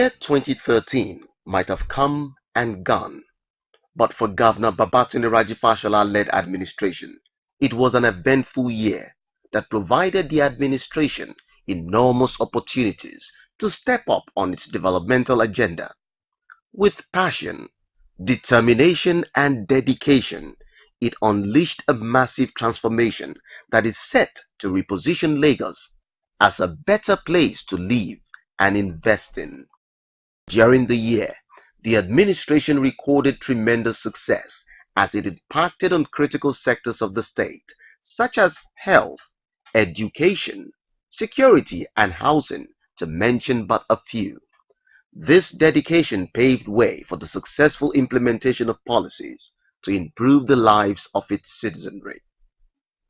year 2013 might have come and gone, but for Governor Babatunde Rajafashola-led administration, it was an eventful year that provided the administration enormous opportunities to step up on its developmental agenda. With passion, determination, and dedication, it unleashed a massive transformation that is set to reposition Lagos as a better place to live and invest in. During the year, the administration recorded tremendous success as it impacted on critical sectors of the state, such as health, education, security, and housing, to mention but a few. This dedication paved way for the successful implementation of policies to improve the lives of its citizenry.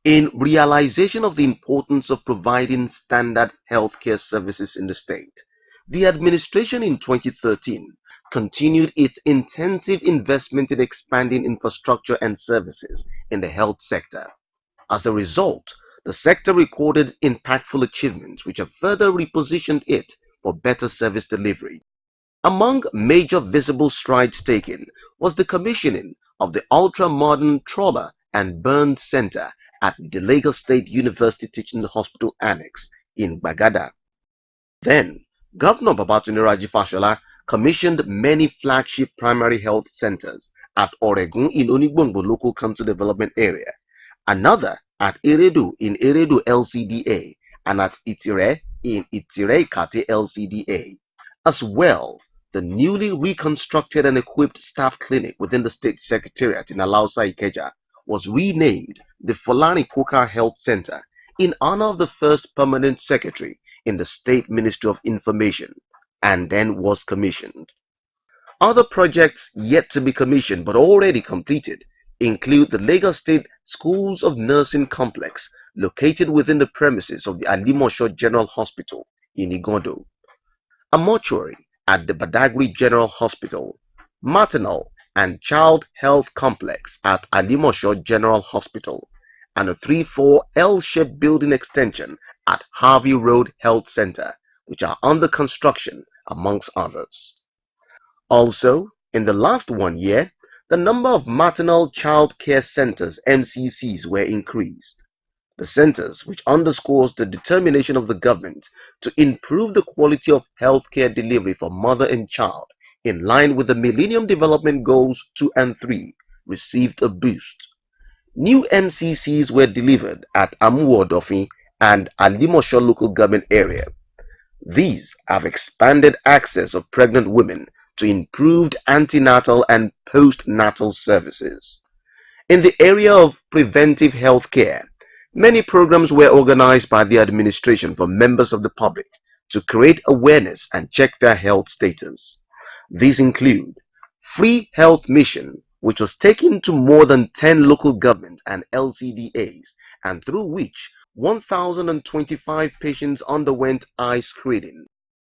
In realization of the importance of providing standard healthcare services in the state, the administration in 2013 continued its intensive investment in expanding infrastructure and services in the health sector. As a result, the sector recorded impactful achievements which have further repositioned it for better service delivery. Among major visible strides taken was the commissioning of the ultra-modern Trauma and Burn Center at the Lagos State University Teaching Hospital Annex in Bagada. Then, Governor Babatunde Rajafashola commissioned many flagship primary health centers at Oregun in Onigbongbo Local Council Development Area, another at Eredu in Eredu LCDA, and at Itire in Itire Kate LCDA. As well, the newly reconstructed and equipped staff clinic within the State Secretariat in Alausa Ikeja was renamed the Folani Koka Health Center in honor of the first permanent secretary in the State Ministry of Information, and then was commissioned. Other projects yet to be commissioned but already completed include the Lagos State Schools of Nursing Complex located within the premises of the Alimosho General Hospital in Igodo, a mortuary at the Badagry General Hospital, maternal and child health complex at Alimosho General Hospital, and a 3-4 L-shaped building extension at Harvey Road Health Center, which are under construction, amongst others. Also, in the last 1 year, the number of maternal child care centers MCCs were increased. The centers, which underscores the determination of the government to improve the quality of healthcare delivery for mother and child in line with the Millennium Development Goals 2 and 3, received a boost. New MCCs were delivered at Amuwodofi and Alimosho local government area. These have expanded access of pregnant women to improved antenatal and postnatal services. In the area of preventive health care, many programs were organized by the administration for members of the public to create awareness and check their health status. These include Free Health Mission, which was taken to more than 10 local government and LCDAs, and through which 1,025 patients underwent eye screening.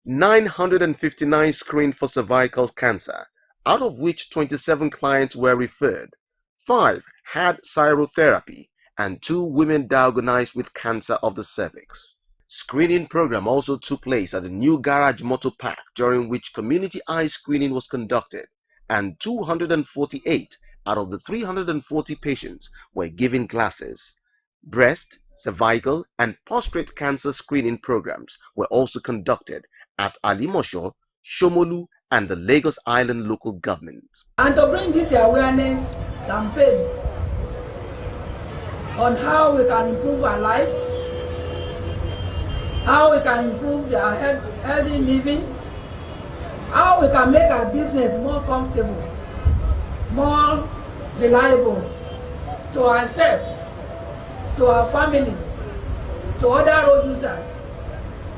959 screened for cervical cancer, out of which 27 clients were referred. 5 had chirotherapy, and 2 women diagnosed with cancer of the cervix. Screening program also took place at the new Garage Motor Park, during which community eye screening was conducted, and 248 out of the 340 patients were given glasses. Breast, cervical, and prostate cancer screening programs were also conducted at Alimosho, Shomolu, and the Lagos Island local government. And to bring this awareness campaign on how we can improve our lives, how we can improve our healthy living, how we can make our business more comfortable, more reliable to ourselves, to our families, to other road users,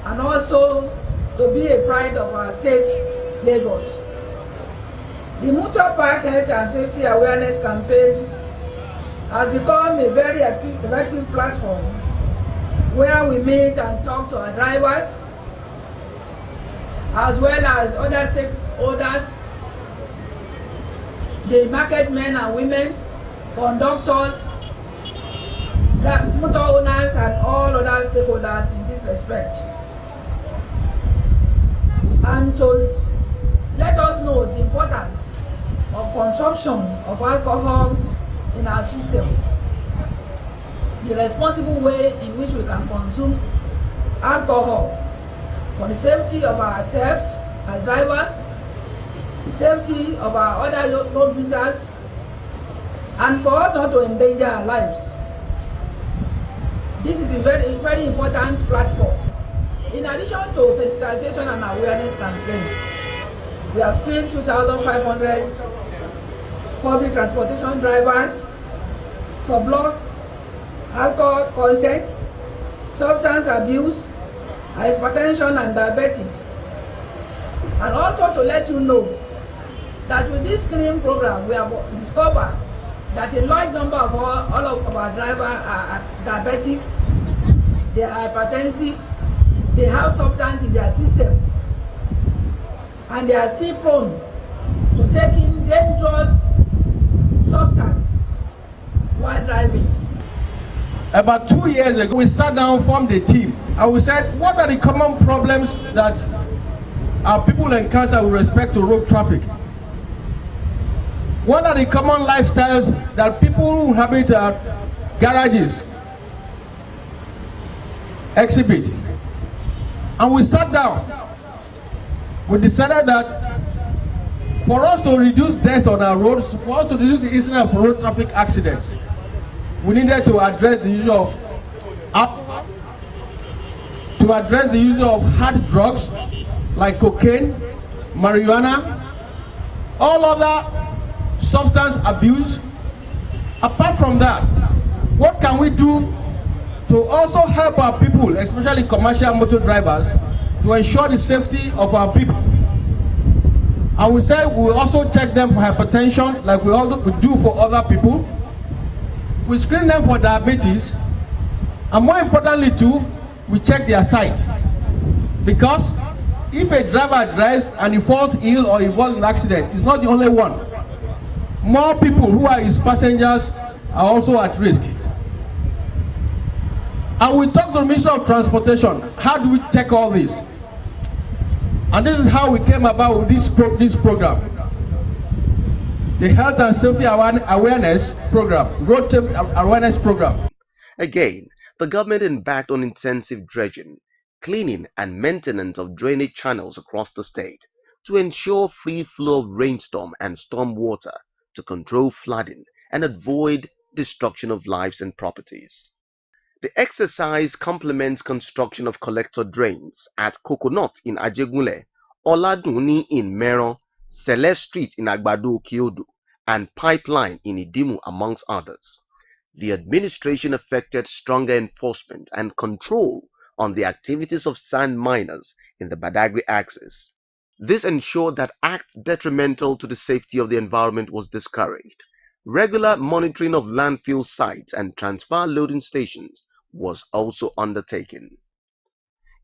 and also to be a pride of our state, Lagos. The Motor Park Health and Safety Awareness Campaign has become a very effective platform where we meet and talk to our drivers, as well as other stakeholders, the market men and women, conductors, motor owners, and all other stakeholders in this respect. And to let us know the importance of consumption of alcohol in our system, the responsible way in which we can consume alcohol for the safety of ourselves as drivers, the safety of our other road users, and for us not to endanger our lives. This is a very, very important platform. In addition to sensitization and awareness campaign, we have screened 2,500 public transportation drivers for blood alcohol content, substance abuse, hypertension and diabetes. And also to let you know that with this screening program, we have discovered that a large number of all of our drivers are diabetics, they are hypertensive, they have substance in their system, and they are still prone to taking dangerous substance while driving. About 2 years ago, we sat down, formed a team, and we said, what are the common problems that our people encounter with respect to road traffic? What are the common lifestyles that people who inhabit garages exhibit? And we sat down. We decided that for us to reduce death on our roads, for us to reduce the incidence of road traffic accidents, we needed to address the use of hard drugs like cocaine, marijuana, all other substance abuse. Apart from that, what can we do to also help our people, especially commercial motor drivers, to ensure the safety of our people? And we said we will also check them for hypertension like we do for other people. We screen them for diabetes, and more importantly too, we check their sight. Because if a driver drives and he falls ill or he falls in an accident, he's not the only one. More people who are his passengers are also at risk. And we talked to the Ministry of Transportation, how do we check all this? And this is how we came about with this program. The Health and Safety Awareness Program, Road Safety Awareness Program. Again, the government embarked on intensive dredging, cleaning and maintenance of drainage channels across the state to ensure free flow of rainstorm and storm water to control flooding and avoid destruction of lives and properties. The exercise complements construction of collector drains at Coconut in Ajegunle, Oladuni in Meron, Celeste Street in Agbado Kyodo, and Pipeline in Idimu, amongst others. The administration effected stronger enforcement and control on the activities of sand miners in the Badagry axis. This ensured that acts detrimental to the safety of the environment was discouraged. Regular monitoring of landfill sites and transfer loading stations was also undertaken.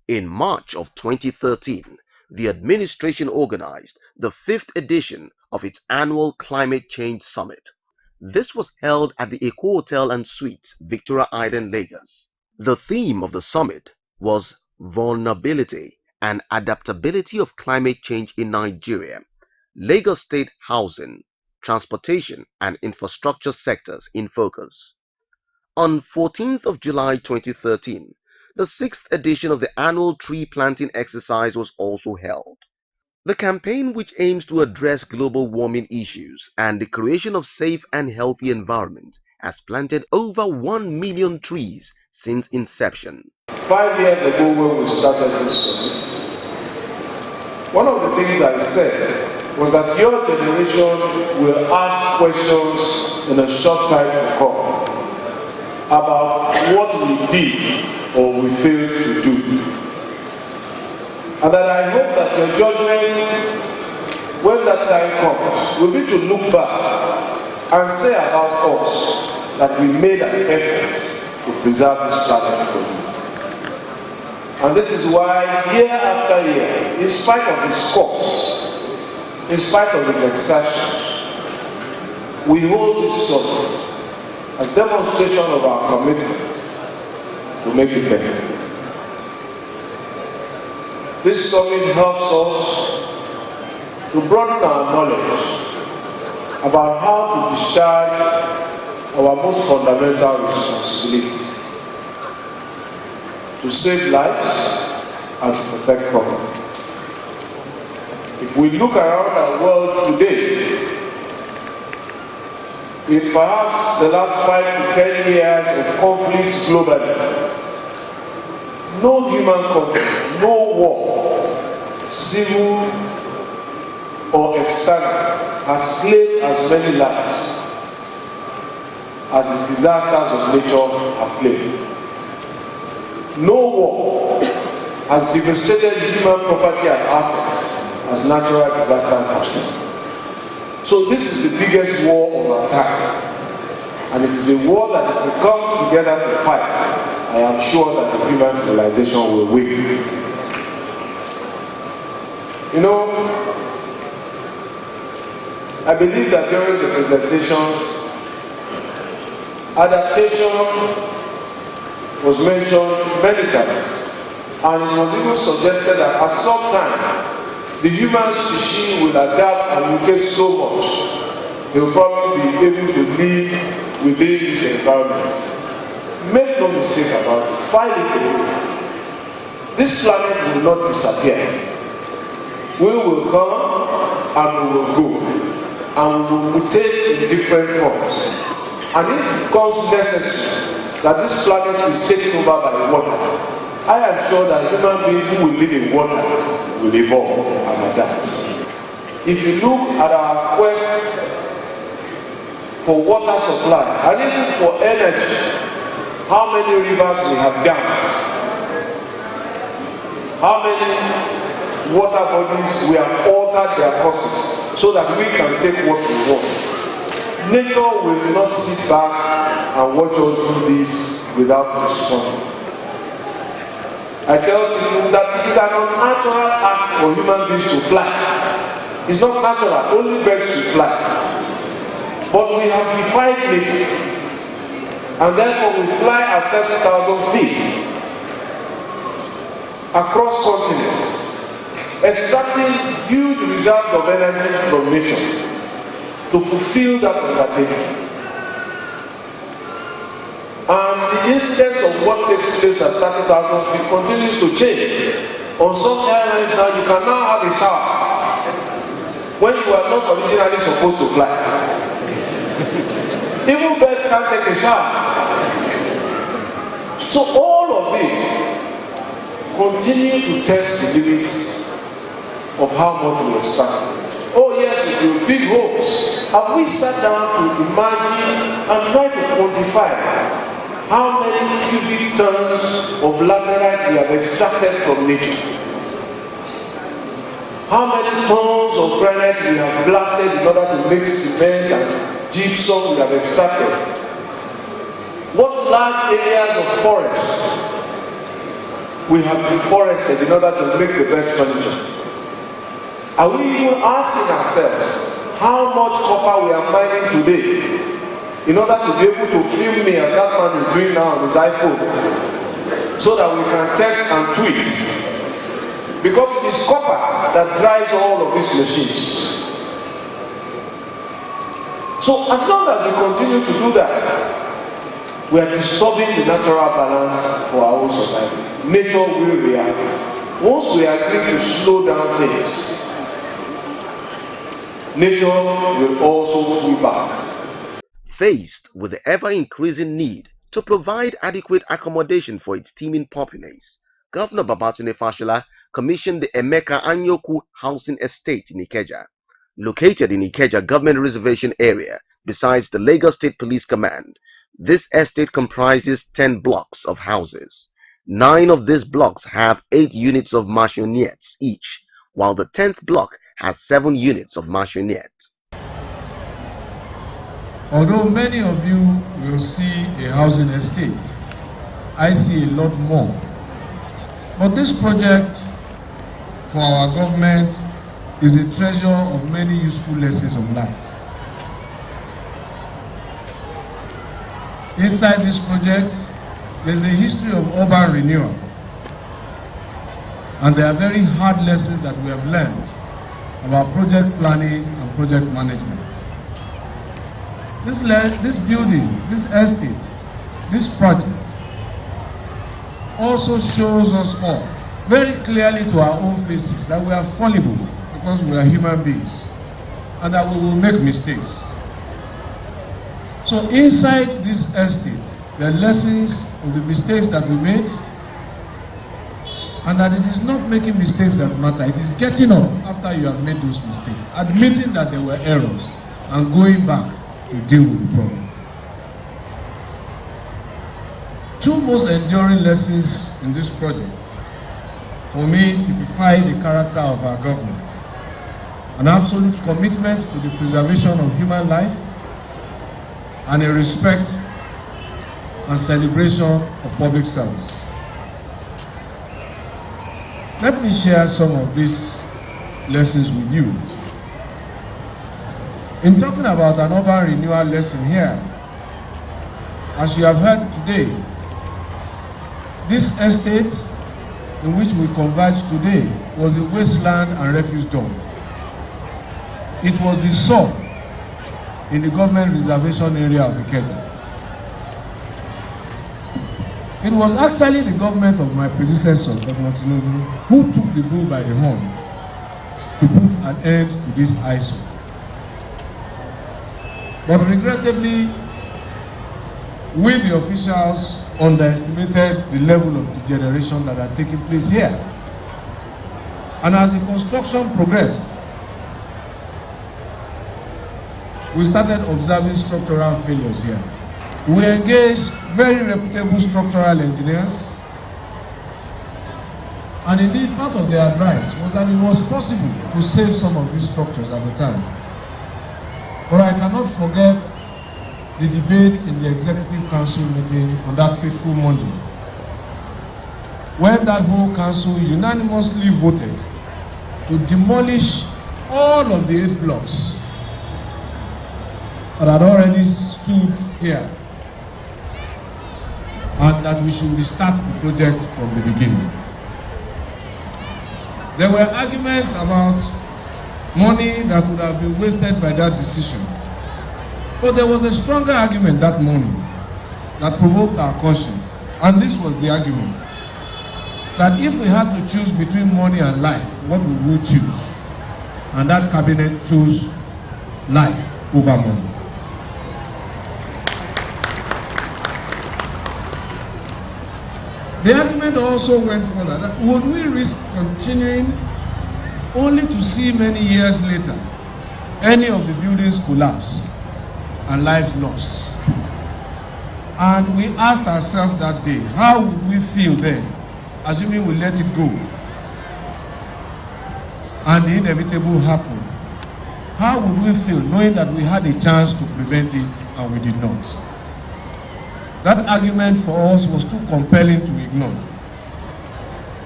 In March of 2013, the administration organized the 5th edition of its annual Climate Change Summit. This was held at the Eco Hotel and Suites, Victoria Island, Lagos. The theme of the summit was Vulnerability and Adaptability of Climate Change in Nigeria, Lagos State Housing, Transportation and Infrastructure sectors in focus. On 14th of July 2013, the 6th edition of the annual tree planting exercise was also held. The campaign, which aims to address global warming issues and the creation of safe and healthy environment, has planted over 1 million trees since inception. 5 years ago when we started this summit, one of the things I said was that your generation will ask questions in a short time to come about what we did or we failed to do. And that I hope that your judgment, when that time comes, will be to look back and say about us that we made an effort to preserve this planet for you. And this is why year after year, in spite of its costs, in spite of its exertions, we hold this summit as a demonstration of our commitment to make it better. This summit helps us to broaden our knowledge about how to discharge our most fundamental responsibility, to save lives and to protect property. If we look around our world today, in perhaps the last 5 to 10 years of conflicts globally, no human conflict, no war, civil or external, has claimed as many lives as the disasters of nature have claimed. No war has devastated human property and assets as natural disasters have. So this is the biggest war of our time, and it is a war that if we come together to fight, I am sure that the human civilization will win. You know, I believe that during the presentations, adaptation was mentioned many times, and it was even suggested that at some time the human species will adapt and mutate so much, they will probably be able to live within this environment. Make no mistake about it, find it away. This planet will not disappear. We will come and we will go, and we will mutate in different forms. And if it becomes necessary that this planet is taken over by water, I am sure that human beings who will live in water will evolve and adapt. If you look at our quest for water supply and even for energy, how many rivers we have dammed, how many water bodies we have altered their courses so that we can take what we want. Nature will not sit back and watch us do this without responding. I tell people that it is an unnatural act for human beings to fly. It's not natural, only birds should fly. But we have defied nature, and therefore we fly at 30,000 feet across continents, extracting huge reserves of energy from nature to fulfill that undertaking. And the incidence of what takes place at 30,000 feet continues to change. On some airlines now, you can now have a shower when you are not originally supposed to fly. Even birds can't take a shower. So all of this continue to test the limits of how much we extract. Oh yes, we do big holes. Have we sat down to imagine and try to quantify how many cubic tons of laterite we have extracted from nature? How many tons of granite we have blasted in order to make cement and gypsum we have extracted? What large areas of forest we have deforested in order to make the best furniture? Are we even asking ourselves how much copper we are mining today in order to be able to film me as that man is doing now on his iPhone, so that we can text and tweet? Because it is copper that drives all of these machines. So as long as we continue to do that, we are disturbing the natural balance for our own survival. Nature will react. Once we agree to slow down things, nature will also pull back. Faced with the ever-increasing need to provide adequate accommodation for its teeming populace, Governor Babatunde Fashola commissioned the Emeka Anyoku Housing Estate in Ikeja. Located in Ikeja Government Reservation Area besides the Lagos State Police Command, this estate comprises 10 blocks of houses. 9 of these blocks have 8 units of mansionettes each, while the 10th block has 7 units of mansionette. Although many of you will see a housing estate, I see a lot more. But this project for our government is a treasure of many useful lessons of life. Inside this project, there's a history of urban renewal. And there are very hard lessons that we have learned about project planning and project management. This building, this estate, this project also shows us all very clearly to our own faces that we are fallible because we are human beings and that we will make mistakes. So inside this estate, there are lessons of the mistakes that we made, and that it is not making mistakes that matter. It is getting up after you have made those mistakes, admitting that there were errors, and going back to deal with the problem. Two most enduring lessons in this project, for me, typify the character of our government. An absolute commitment to the preservation of human life and a respect and celebration of public service. Let me share some of these lessons with you. In talking about an urban renewal lesson here, as you have heard today, this estate in which we converge today was a wasteland and refuse dump. It was the sub in the government reservation area of Ikeja. It was actually the government of my predecessor, Governor Tinubu, who took the bull by the horn to put an end to this eyesore. But regrettably, we the officials underestimated the level of degeneration that had taken place here. And as the construction progressed, we started observing structural failures here. We engaged very reputable structural engineers, and indeed part of their advice was that it was possible to save some of these structures at the time. But I cannot forget the debate in the Executive Council meeting on that fateful Monday, when that whole council unanimously voted to demolish all of the 8 blocks that had already stood here, and that we should restart the project from the beginning. There were arguments about money that would have been wasted by that decision. But there was a stronger argument that morning that provoked our conscience. And this was the argument that if we had to choose between money and life, what would we choose? And that cabinet chose life over money. The argument also went further that would we risk continuing only to see many years later any of the buildings collapse and lives lost? And we asked ourselves that day, how would we feel then, assuming we let it go and the inevitable happened? How would we feel knowing that we had a chance to prevent it and we did not? That argument for us was too compelling to ignore.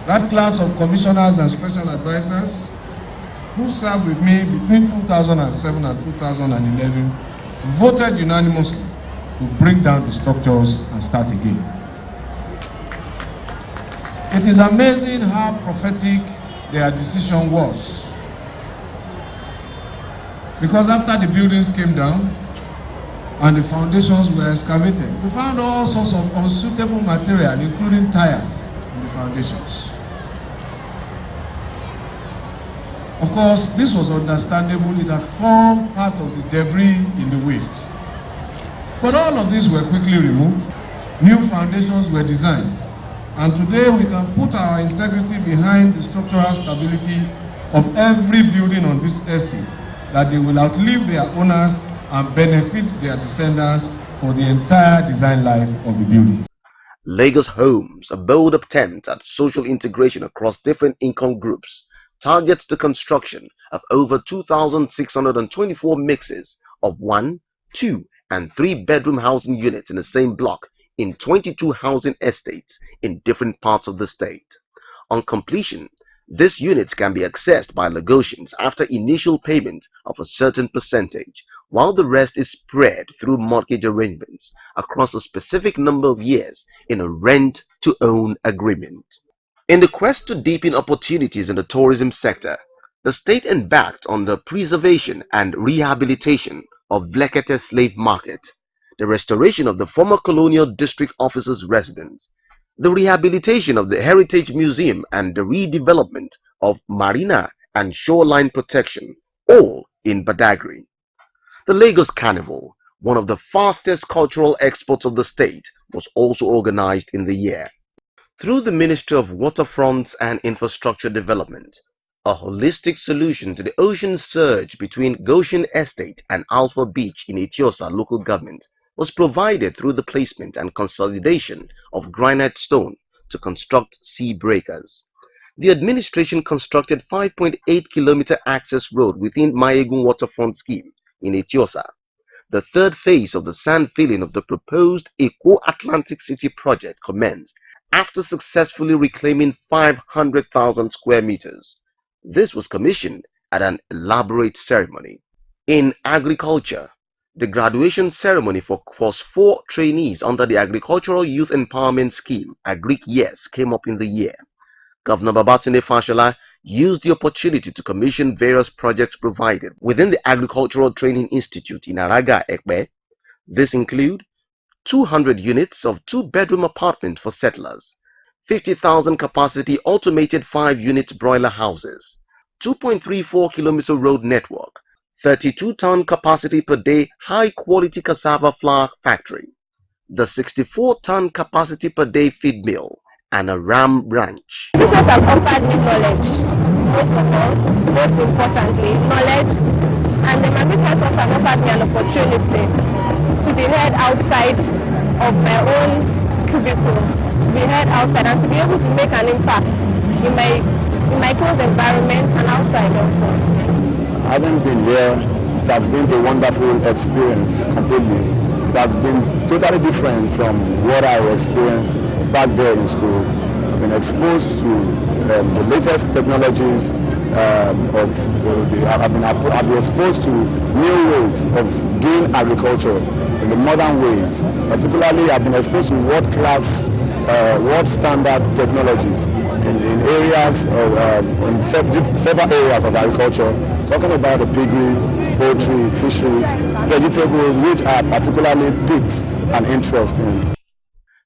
That class of commissioners and special advisors who served with me between 2007 and 2011 voted unanimously to bring down the structures and start again. It is amazing how prophetic their decision was. Because after the buildings came down and the foundations were excavated, we found all sorts of unsuitable material, including tires, in the foundations. Of course, this was understandable. It had formed part of the debris in the waste. But all of these were quickly removed. New foundations were designed. And today we can put our integrity behind the structural stability of every building on this estate, that they will outlive their owners and benefit their descendants for the entire design life of the building. Lagos Homes, a bold attempt at social integration across different income groups, targets the construction of over 2,624 mixes of 1, 2, and 3-bedroom housing units in the same block in 22 housing estates in different parts of the state. On completion, these units can be accessed by Lagosians after initial payment of a certain percentage, while the rest is spread through mortgage arrangements across a specific number of years in a rent-to-own agreement. In the quest to deepen opportunities in the tourism sector, The state embarked on the preservation and rehabilitation of Vlekete slave market, the restoration of the former colonial district officers' residence, the rehabilitation of the Heritage Museum and the redevelopment of marina and shoreline protection, all in Badagry. The Lagos Carnival, one of the fastest cultural exports of the state, was also organized in the year. Through the Ministry of Waterfronts and Infrastructure Development, a holistic solution to the ocean surge between Goshen Estate and Alpha Beach in Etiosa local government was provided through the placement and consolidation of granite stone to construct sea breakers. The administration constructed 5.8-kilometer access road within Mayegun Waterfront Scheme in Etiosa. The third phase of the sand filling of the proposed Eco Atlantic City project commenced after successfully reclaiming 500,000 square meters. This was commissioned at an elaborate ceremony. In agriculture, the graduation ceremony for Course 4 trainees under the Agricultural Youth Empowerment Scheme, Agric Yes, came up in the year. Governor Babatunde Fashola used the opportunity to commission various projects provided within the Agricultural Training Institute in Araga, Ekpe. This include 200 units of two-bedroom apartment for settlers, 50,000 capacity automated 5-unit broiler houses, 2.34-kilometer road network, 32-ton capacity per day high-quality cassava flour factory, the 64-ton capacity per day feed mill, and a ram ranch. Because I've offered me knowledge, most of all, most importantly, knowledge, and the Magnificent also have offered me an opportunity to be heard outside of my own cubicle, to be heard outside and to be able to make an impact in my close environment and outside also. Having been here, it has been a wonderful experience completely. It has been totally different from what I experienced back there in school. I've been exposed to the latest technologies I've been exposed to new ways of doing agriculture in the modern ways. Particularly, I've been exposed to world-class, world standard technologies in areas in several areas of agriculture. Talking about the piggery, poultry, fishery, vegetables, which I particularly piqued an interest in.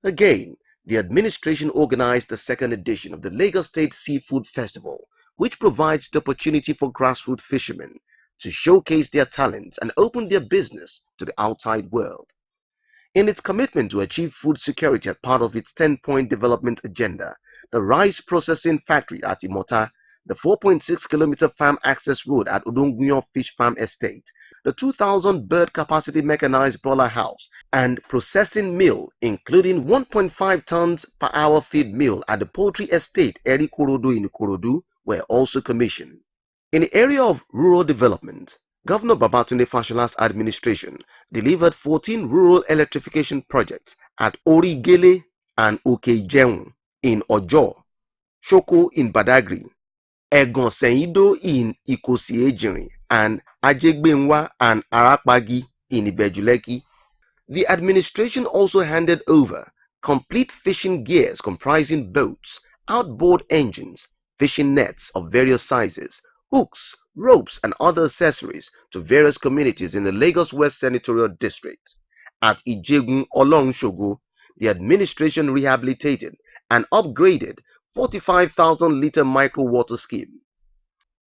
Again, the administration organized the second edition of the Lagos State Seafood Festival, which provides the opportunity for grassroots fishermen to showcase their talents and open their business to the outside world. In its commitment to achieve food security as part of its 10-point development agenda, the rice processing factory at Imota, the 4.6-kilometer farm access road at Odonguyon Fish Farm Estate, the 2,000 bird capacity mechanized broiler house and processing mill, including 1.5 tons per hour feed mill at the poultry estate Eri Korodu in Ikorodu, were also commissioned. In the area of rural development, Governor Babatunde Fashola's administration delivered 14 rural electrification projects at Origele and Okejeun in Ojo, Shoko in Badagry, Egon Seido in Ikosi Ejiri, and Ajegbenwa and Arapagi in Ibejuleki. The administration also handed over complete fishing gears comprising boats, outboard engines, fishing nets of various sizes, hooks, ropes, and other accessories to various communities in the Lagos West Senatorial District. At Ijegun Olongshogo, the administration rehabilitated and upgraded 45,000-liter micro water scheme.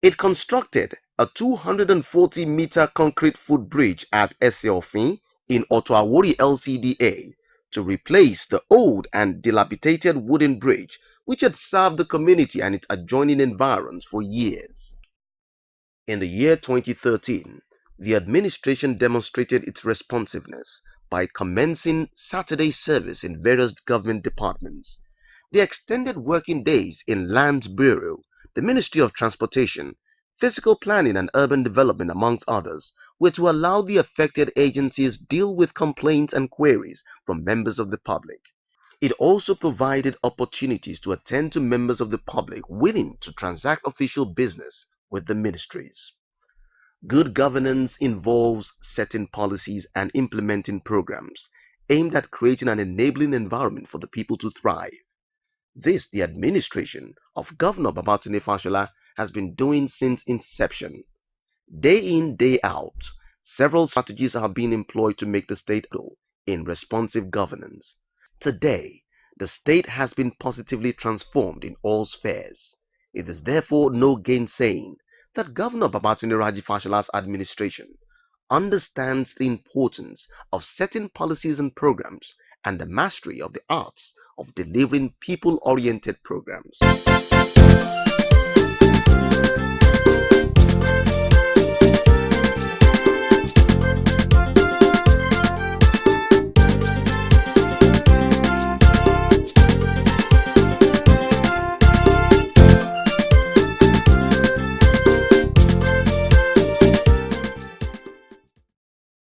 It constructed a 240-meter concrete footbridge at Eseofin in Otoawori LCDA to replace the old and dilapidated wooden bridge which had served the community and its adjoining environs for years. In the year 2013, the administration demonstrated its responsiveness by commencing Saturday service in various government departments. The extended working days in Land Bureau, the Ministry of Transportation, Physical Planning and Urban Development, amongst others, were to allow the affected agencies deal with complaints and queries from members of the public. It also provided opportunities to attend to members of the public willing to transact official business with the ministries. Good governance involves setting policies and implementing programs aimed at creating an enabling environment for the people to thrive. This the administration of Governor Babatunde Fashola has been doing since inception. Day in, day out, several strategies are being employed to make the state in responsive governance. Today, the state has been positively transformed in all spheres. It is therefore no gainsaying that Governor Babatunde Rajafashala's administration understands the importance of setting policies and programs and the mastery of the arts of delivering people-oriented programs.